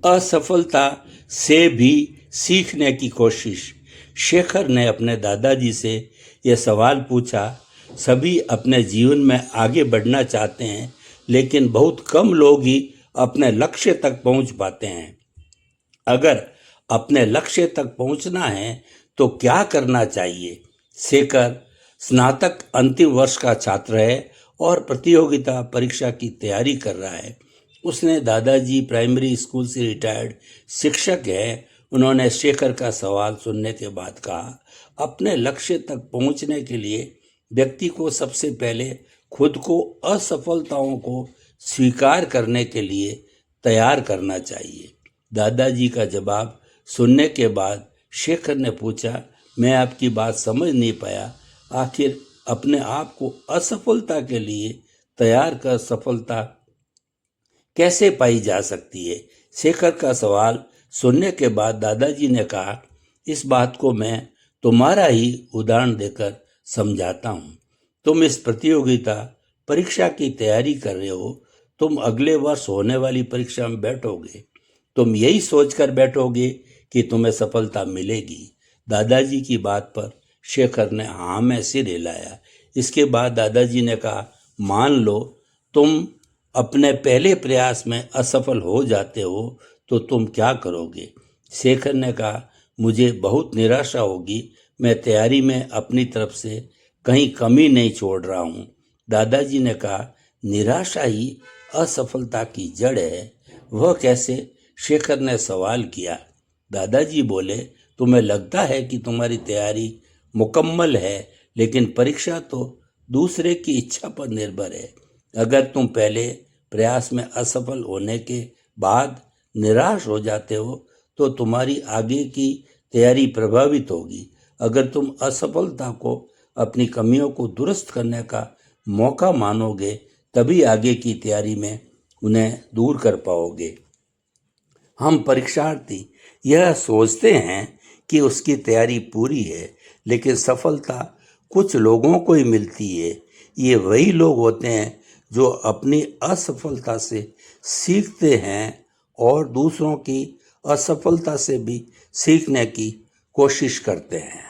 असफलता से भी सीखने की कोशिश। शेखर ने अपने दादाजी से यह सवाल पूछा। सभी अपने जीवन में आगे बढ़ना चाहते हैं, लेकिन बहुत कम लोग ही अपने लक्ष्य तक पहुंच पाते हैं। अगर अपने लक्ष्य तक पहुंचना है तो क्या करना चाहिए? शेखर स्नातक अंतिम वर्ष का छात्र है और प्रतियोगिता परीक्षा की तैयारी कर रहा है। उसने दादाजी प्राइमरी स्कूल से रिटायर्ड शिक्षक है। उन्होंने शेखर का सवाल सुनने के बाद कहा, अपने लक्ष्य तक पहुंचने के लिए व्यक्ति को सबसे पहले खुद को असफलताओं को स्वीकार करने के लिए तैयार करना चाहिए। दादाजी का जवाब सुनने के बाद शेखर ने पूछा, मैं आपकी बात समझ नहीं पाया। आखिर अपने आप को असफलता के लिए तैयार कर सफलता कैसे पाई जा सकती है? शेखर का सवाल सुनने के बाद दादाजी ने कहा, इस बात को मैं तुम्हारा ही उदाहरण देकर समझाता हूँ। तुम इस प्रतियोगिता परीक्षा की तैयारी कर रहे हो। तुम अगले वर्ष होने वाली परीक्षा में बैठोगे। तुम यही सोचकर बैठोगे कि तुम्हें सफलता मिलेगी। दादाजी की बात पर शेखर ने हाँ में सिर हिलाया। इसके बाद दादाजी ने कहा, मान लो तुम अपने पहले प्रयास में असफल हो जाते हो तो तुम क्या करोगे? शेखर ने कहा, मुझे बहुत निराशा होगी। मैं तैयारी में अपनी तरफ से कहीं कमी नहीं छोड़ रहा हूँ। दादाजी ने कहा, निराशा ही असफलता की जड़ है। वह कैसे? शेखर ने सवाल किया। दादाजी बोले, तुम्हें लगता है कि तुम्हारी तैयारी मुकम्मल है, लेकिन परीक्षा तो दूसरे की इच्छा पर निर्भर है। अगर तुम पहले प्रयास में असफल होने के बाद निराश हो जाते हो तो तुम्हारी आगे की तैयारी प्रभावित होगी। अगर तुम असफलता को अपनी कमियों को दुरुस्त करने का मौका मानोगे, तभी आगे की तैयारी में उन्हें दूर कर पाओगे। हम परीक्षार्थी यह सोचते हैं कि उसकी तैयारी पूरी है, लेकिन सफलता कुछ लोगों को ही मिलती है। ये वही लोग होते हैं जो अपनी असफलता से सीखते हैं और दूसरों की असफलता से भी सीखने की कोशिश करते हैं।